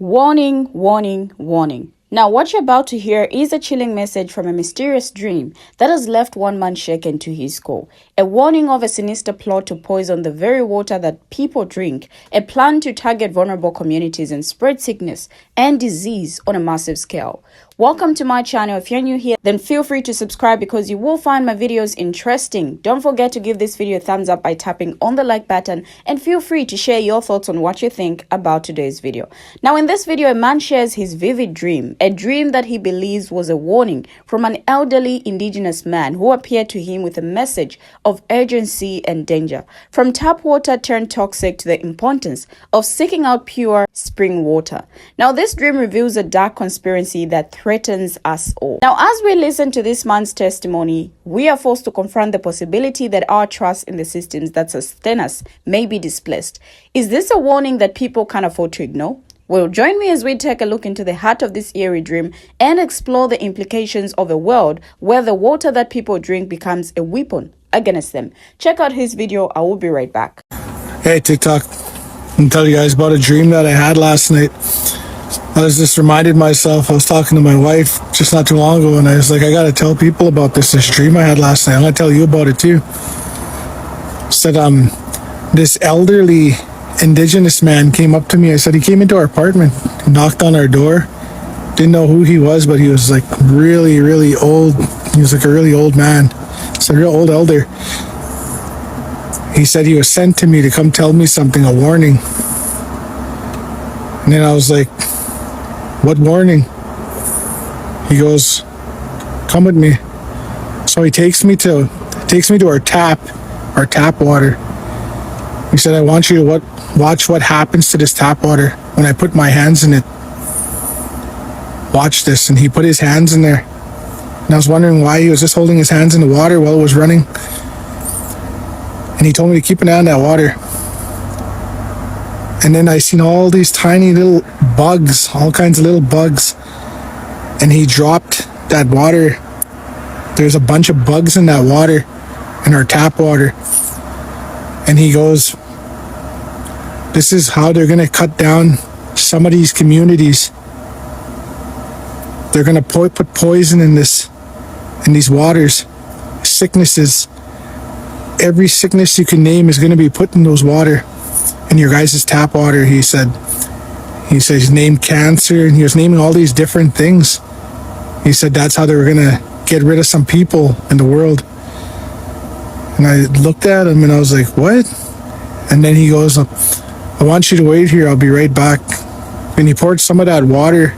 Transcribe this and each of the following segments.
Warning, warning, warning. Now, what you're about to hear is a chilling message from a mysterious dream that has left one man shaken to his core. A warning of a sinister plot to poison the very water that people drink, a plan to target vulnerable communities and spread sickness and disease on a massive scale. Welcome to my channel. If you're new here, then feel free to subscribe because you will find my videos interesting. Don't forget to give this video a thumbs up by tapping on the like button, and feel free to share your thoughts on what you think about today's video. Now, in this video, a man shares his vivid dream, a dream that he believes was a warning from an elderly indigenous man who appeared to him with a message of urgency and danger. From tap water turned toxic to the importance of seeking out pure spring water. Now, this dream reveals a dark conspiracy that threatens us all. Now, as we listen to this man's testimony, we are forced to confront the possibility that our trust in the systems that sustain us may be displaced. Is this a warning that people can't afford to ignore? Well, join me as we take a look into the heart of this eerie dream and explore the implications of a world where the water that people drink becomes a weapon against them. Check out his video. I will be right back. Hey, TikTok. I'm tell you guys about a dream that I had last night. I was just reminded myself, I was talking to my wife just not too long ago, and I was like, I gotta tell people about this dream I had last night. I'm gonna tell you about it too. Said this elderly indigenous man came up to me. I said he came into our apartment, knocked on our door. Didn't know who he was, but he was like really, really old. He was like a really old man. It's a real old elder. He said he was sent to me to come tell me something, a warning. And then I was like, what warning? He goes, come with me. So he takes me to our tap water. He said, I want you to watch what happens to this tap water when I put my hands in it. Watch this. And he put his hands in there. And I was wondering why he was just holding his hands in the water while it was running. And he told me to keep an eye on that water. And then I seen all these tiny little bugs, all kinds of little bugs. And he dropped that water. There's a bunch of bugs in that water, in our tap water. And he goes, this is how they're going to cut down some of these communities. They're going to put poison in these waters, sicknesses. Every sickness you can name is going to be put in those water, in your guys' tap water. He said he named cancer, and he was naming all these different things. He said that's how they were going to get rid of some people in the world. And I looked at him and I was like, what? And then he goes, I want you to wait here. I'll be right back. And he poured some of that water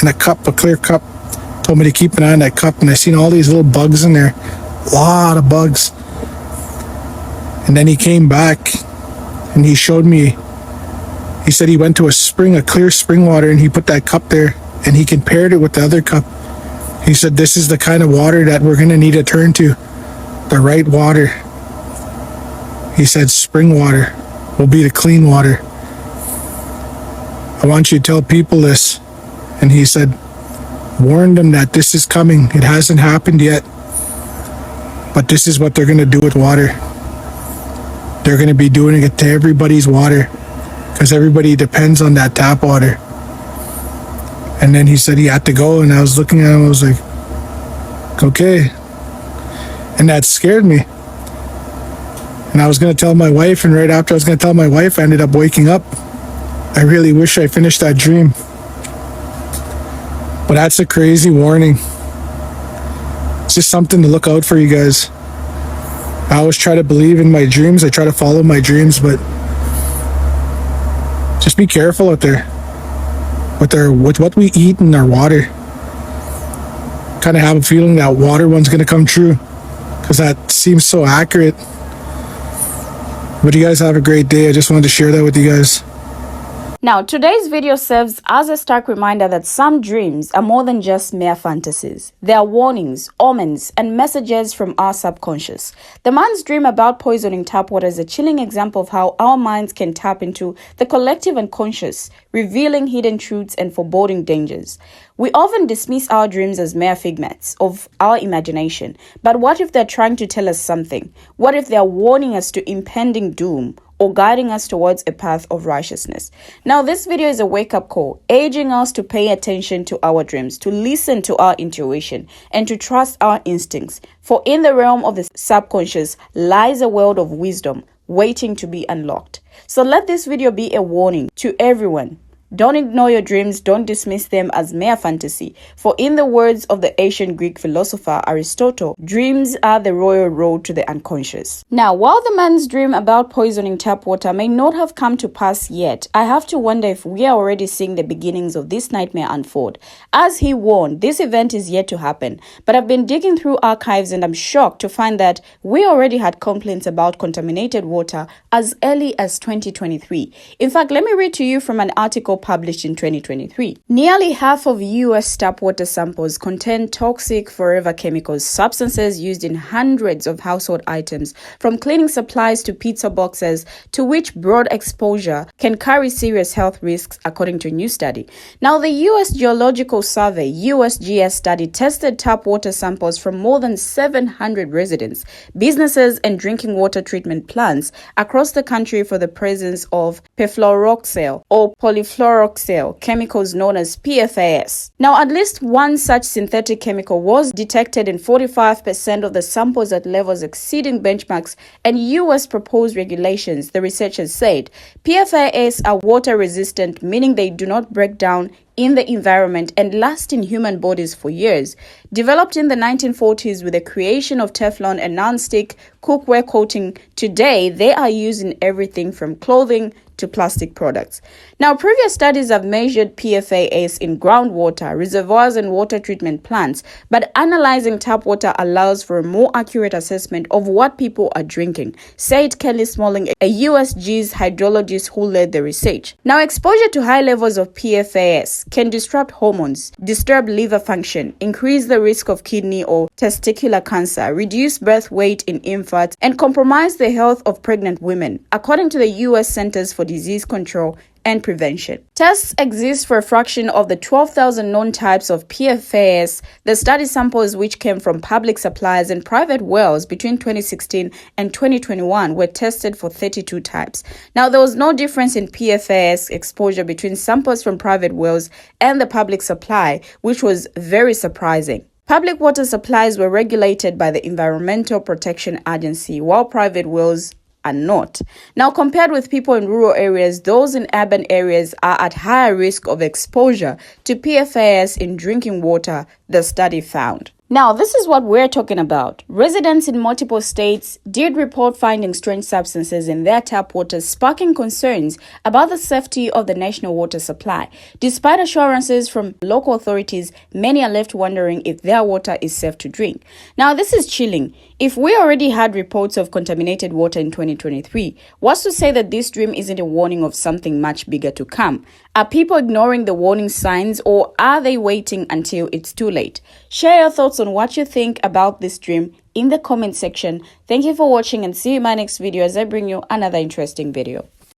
in a cup, a clear cup. Told me to keep an eye on that cup. And I seen all these little bugs in there. A lot of bugs. And then he came back and he showed me, he said he went to a clear spring water, and he put that cup there and he compared it with the other cup. He said, this is the kind of water that we're going to need to turn to. The right water. He said spring water will be the clean water. I want you to tell people this. And he said, warn them that this is coming. It hasn't happened yet. But this is what they're going to do with water. They're going to be doing it to everybody's water, because everybody depends on that tap water. And then he said he had to go, and I was looking at him, I was like, okay. And that scared me. And I was going to tell my wife, and right after I was going to tell my wife, I ended up waking up. I really wish I finished that dream. But that's a crazy warning. It's just something to look out for, you guys. I always try to believe in my dreams. I try to follow my dreams, but just be careful out there with what we eat in our water. Kind of have a feeling that water one's going to come true, because that seems so accurate. But you guys have a great day. I just wanted to share that with you guys. Now, today's video serves as a stark reminder that some dreams are more than just mere fantasies. They are warnings, omens, and messages from our subconscious. The man's dream about poisoning tap water is a chilling example of how our minds can tap into the collective unconscious, revealing hidden truths and foreboding dangers. We often dismiss our dreams as mere figments of our imagination. But what if they're trying to tell us something? What if they're warning us to impending doom or guiding us towards a path of righteousness. Now, this video is a wake-up call, urging us to pay attention to our dreams, to listen to our intuition, and to trust our instincts. For in the realm of the subconscious lies a world of wisdom waiting to be unlocked. So let this video be a warning to everyone. Don't ignore your dreams, don't dismiss them as mere fantasy. For in the words of the ancient Greek philosopher Aristotle, dreams are the royal road to the unconscious. Now, while the man's dream about poisoning tap water may not have come to pass yet, I have to wonder if we are already seeing the beginnings of this nightmare unfold. As he warned, this event is yet to happen. But I've been digging through archives and I'm shocked to find that we already had complaints about contaminated water as early as 2023. In fact, let me read to you from an article published in 2023. Nearly half of U.S. tap water samples contain toxic forever chemicals, substances used in hundreds of household items, from cleaning supplies to pizza boxes, to which broad exposure can carry serious health risks, according to a new study. Now, the U.S. Geological Survey, USGS study, tested tap water samples from more than 700 residents, businesses, and drinking water treatment plants across the country for the presence of perfluoroxyl or polyfluoroxyl chemicals known as PFAS. Now, at least one such synthetic chemical was detected in 45% of the samples at levels exceeding benchmarks and U.S. proposed regulations, the researchers said. PFAS are water resistant, meaning they do not break down in the environment and last in human bodies for years. Developed in the 1940s with the creation of Teflon and non-stick cookware coating, today they are used in everything from clothing to plastic products. Now, previous studies have measured PFAS in groundwater, reservoirs, and water treatment plants, but analyzing tap water allows for a more accurate assessment of what people are drinking, said Kelly Smalling, a USGS hydrologist who led the research. Now, exposure to high levels of PFAS can disrupt hormones, disturb liver function, increase the risk of kidney or testicular cancer, reduce birth weight in infants, and compromise the health of pregnant women, according to the U.S. Centers for Disease Control and Prevention. Tests exist for a fraction of the 12,000 known types of PFAS. The study samples, which came from public suppliers and private wells between 2016 and 2021, were tested for 32 types. Now, there was no difference in PFAS exposure between samples from private wells and the public supply, which was very surprising. Public water supplies were regulated by the Environmental Protection Agency, while private wells are not. Now, compared with people in rural areas, those in urban areas are at higher risk of exposure to PFAS in drinking water, the study found. Now, this is what we're talking about. Residents in multiple states did report finding strange substances in their tap water, sparking concerns about the safety of the national water supply. Despite assurances from local authorities, many are left wondering if their water is safe to drink. Now, this is chilling. If we already had reports of contaminated water in 2023, what's to say that this dream isn't a warning of something much bigger to come? Are people ignoring the warning signs, or are they waiting until it's too late? Share your thoughts on what you think about this dream in the comment section. Thank you for watching and see you in my next video as I bring you another interesting video.